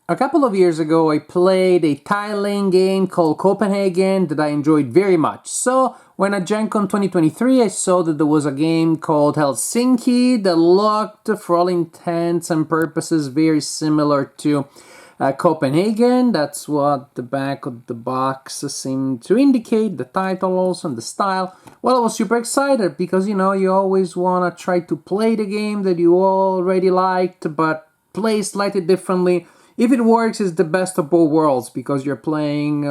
A couple of years ago, I played a tiling game called Copenhagen that I enjoyed very much. So when at Gen Con 2023, I saw that there was a game called Helsinki that looked, for all intents and purposes, very similar to Copenhagen. That's what the back of the box seemed to indicate, the title also and the style. Well, I was super excited because, you always want to try to play the game that you already liked, but play slightly differently. If it works, it's the best of both worlds because you're playing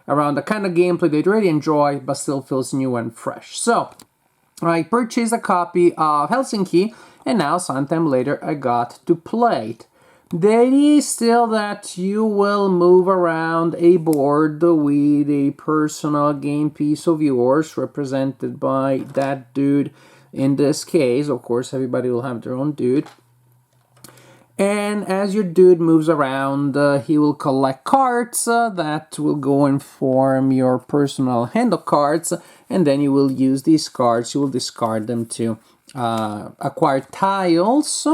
around the kind of gameplay that you already enjoy but still feels new and fresh. So I purchased a copy of Helsinki and now sometime later I got to play it. The idea is still that you will move around a board with a personal game piece of yours represented by that dude. In this case, of course, everybody will have their own dude. And as your dude moves around, he will collect cards that will go and form your personal hand of cards, and then you will use these cards, you will discard them to acquire tiles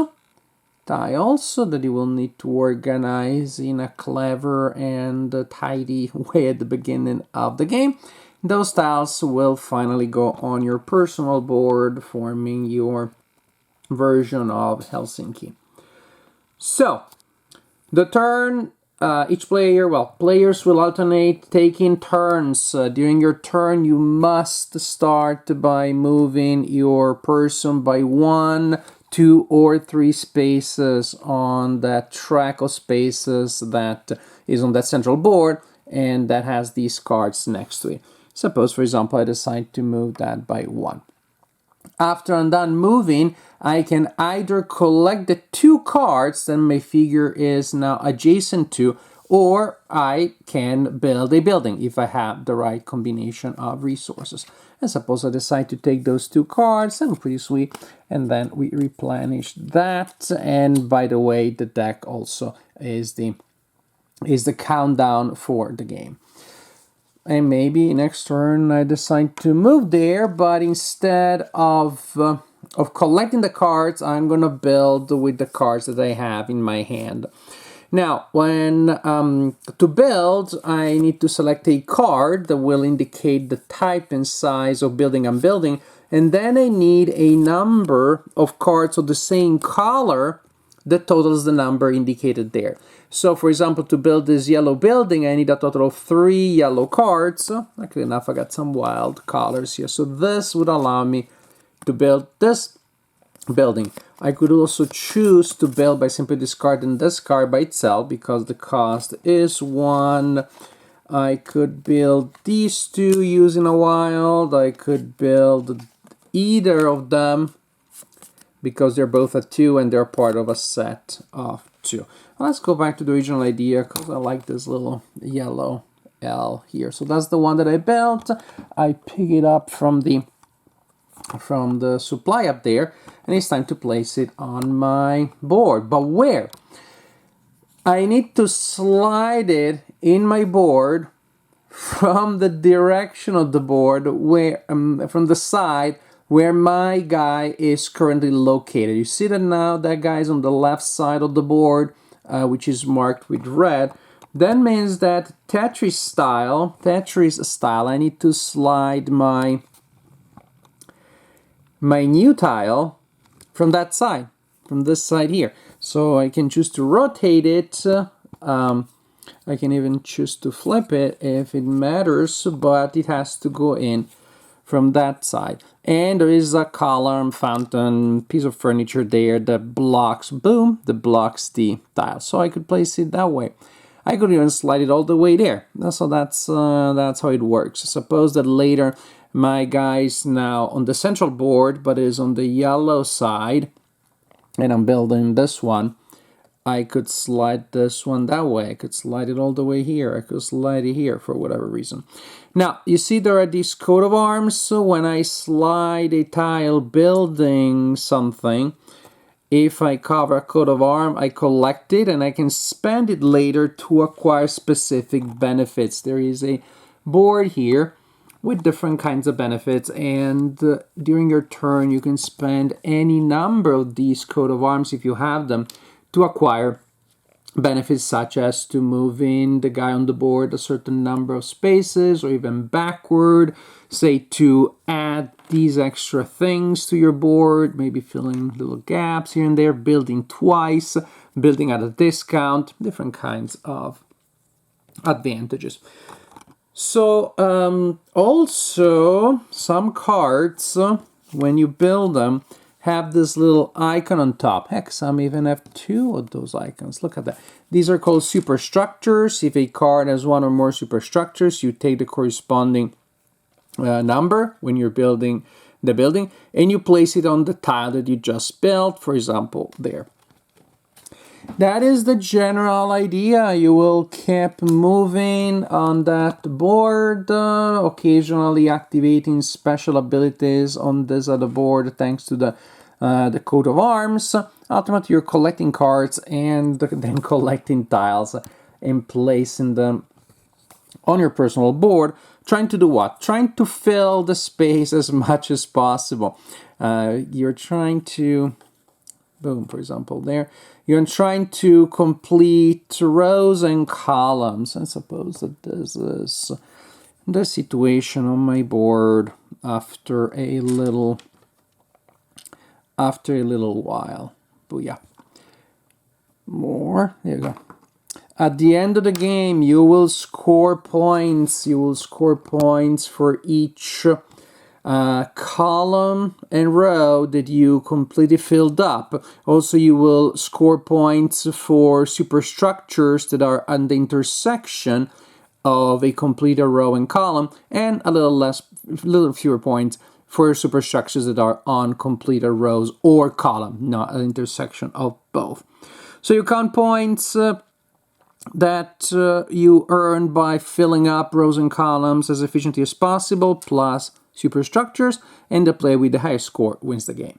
that you will need to organize in a clever and tidy way at the beginning of the game. Those tiles will finally go on your personal board, forming your version of Helsinki. So, the turn, each players will alternate taking turns. During your turn, you must start by moving your person by 1, 2, or 3 spaces on that track of spaces that is on that central board and that has these cards next to it. Suppose, for example, I decide to move that by 1. After I'm done moving, I can either collect the 2 cards that my figure is now adjacent to, or I can build a building if I have the right combination of resources. And suppose I decide to take those 2 cards, that's pretty sweet, and then we replenish that. And by the way, the deck also is the countdown for the game. And maybe next turn I decide to move there, but instead of collecting the cards, I'm gonna build with the cards that I have in my hand. Now, when to build, I need to select a card that will indicate the type and size of building I'm building, and then I need a number of cards of the same color that totals the number indicated there. So, for example, to build this yellow building, I need a total of 3 yellow cards. Luckily enough, I got some wild colors here. So this would allow me to build this building. I could also choose to build by simply discarding this card by itself because the cost is 1. I could build these 2 using a wild. I could build either of them because they're both a 2 and they're part of a set of 2. Let's go back to the original idea because I like this little yellow L here. So that's the one that I built. I pick it up from the supply up there, and it's time to place it on my board. But where? I need to slide it in my board from the direction of the board where from the side where my guy is currently located. You see that now that guy is on the left side of the board, which is marked with red. That means that Tetris style, I need to slide my new tile from that side, from this side here. So I can choose to rotate it. I can even choose to flip it if it matters, but it has to go in from that side. And there is a column, fountain, piece of furniture there that blocks the tile. So I could place it that way. I could even slide it all the way there. So that's how it works. Suppose that later my guy is now on the central board, but is on the yellow side, and I'm building this one. I could slide this one that way. I could slide it all the way here. I could slide it here for whatever reason. Now, you see there are these coat of arms. So when I slide a tile building something, if I cover a coat of arm, I collect it and I can spend it later to acquire specific benefits. There is a board here with different kinds of benefits, and during your turn you can spend any number of these coat of arms if you have them to acquire benefits such as to moving the guy on the board a certain number of spaces or even backward, say to add these extra things to your board, maybe filling little gaps here and there, building twice, building at a discount, different kinds of advantages. So also some cards, when you build them, have this little icon on top. Heck, some even have two of those icons. Look at that. These are called superstructures. If a card has one or more superstructures, you take the corresponding number when you're building the building, and you place it on the tile that you just built, for example, there. That is the general idea. You will keep moving on that board, occasionally activating special abilities on this other board thanks to the coat of arms. Ultimately, you're collecting cards and then collecting tiles and placing them on your personal board. Trying to do what? Trying to fill the space as much as possible. You're trying to... Boom, for example, there. You're trying to complete rows and columns. I suppose that this is the situation on my board after a little while. Booyah. More. There you go. At the end of the game, you will score points. You will score points for each column and row that you completely filled up. Also, you will score points for superstructures that are at the intersection of a completed row and column, and a little fewer points for superstructures that are on completed rows or column, not an intersection of both. So you count points that you earn by filling up rows and columns as efficiently as possible, plus superstructures, and the player with the highest score wins the game.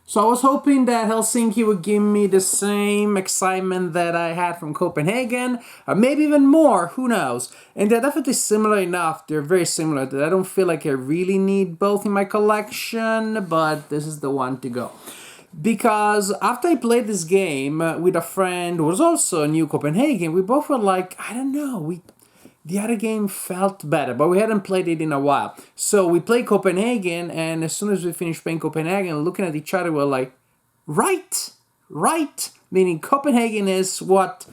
So I was hoping that Helsinki would give me the same excitement that I had from Copenhagen, or maybe even more, who knows. And they're definitely similar enough, they're very similar, that I don't feel like I really need both in my collection, but this is the one to go. Because after I played this game with a friend who was also new Copenhagen, we both were like, I don't know, the other game felt better, but we hadn't played it in a while. So we played Copenhagen, and as soon as we finished playing Copenhagen, looking at each other, we were like, right, meaning Copenhagen is what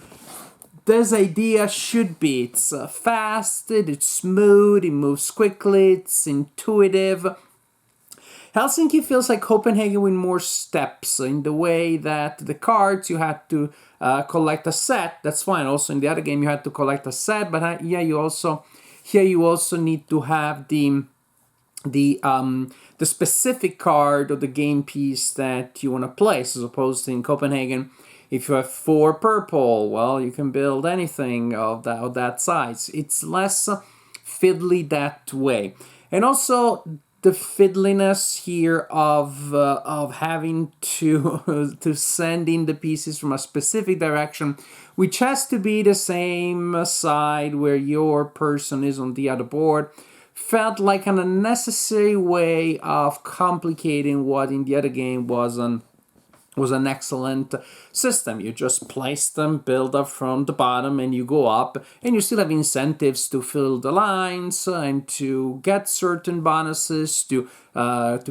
this idea should be. It's fast, it's smooth, it moves quickly, it's intuitive. Helsinki feels like Copenhagen with more steps in the way that the cards you had to collect a set. That's fine. Also in the other game you had to collect a set, but you also need to have the specific card or the game piece that you want to place, as opposed to in Copenhagen. If you have 4 purple, well, you can build anything of that size. It's less fiddly that way, and also the fiddliness here of having to send in the pieces from a specific direction, which has to be the same side where your person is on the other board, felt like an unnecessary way of complicating what in the other game was an excellent system. You just place them, build up from the bottom, and you go up, and you still have incentives to fill the lines and to get certain bonuses, to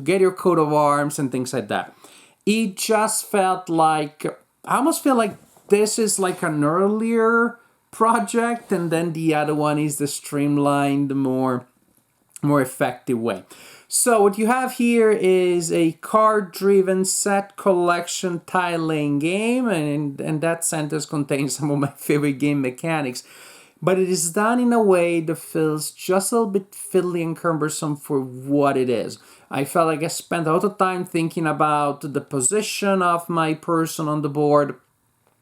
get your coat of arms and things like that. It just felt like, I almost feel like this is like an earlier project, and then the other one is the streamlined, more effective way. So what you have here is a card-driven set collection tile-laying game, and that sentence contains some of my favorite game mechanics. But it is done in a way that feels just a little bit fiddly and cumbersome for what it is. I felt like I spent a lot of time thinking about the position of my person on the board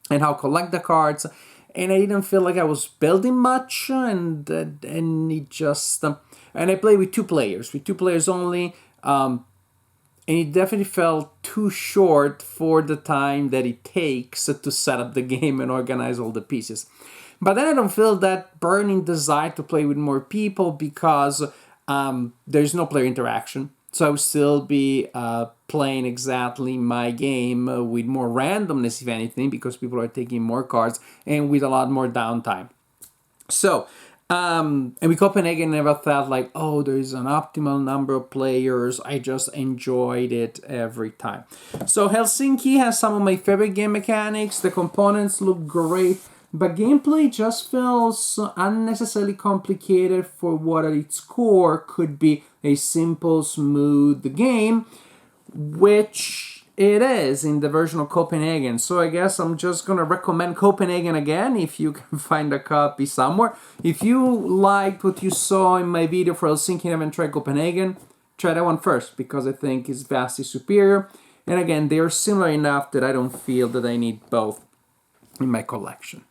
and how to collect the cards, and I didn't feel like I was building much, and it just... And I play with 2 players only, and it definitely felt too short for the time that it takes to set up the game and organize all the pieces. But then I don't feel that burning desire to play with more people because there's no player interaction. So I would still be playing exactly my game with more randomness, if anything, because people are taking more cards and with a lot more downtime. So, and with Copenhagen, I never felt like, oh, there is an optimal number of players. I just enjoyed it every time. So Helsinki has some of my favorite game mechanics. The components look great, but gameplay just feels unnecessarily complicated for what at its core could be a simple, smooth game, which it is in the version of Copenhagen. So I guess I'm just gonna recommend Copenhagen again if you can find a copy somewhere. If you liked what you saw in my video for Helsinki and haven't tried Copenhagen, try that one first because I think it's vastly superior. And again, they are similar enough that I don't feel that I need both in my collection.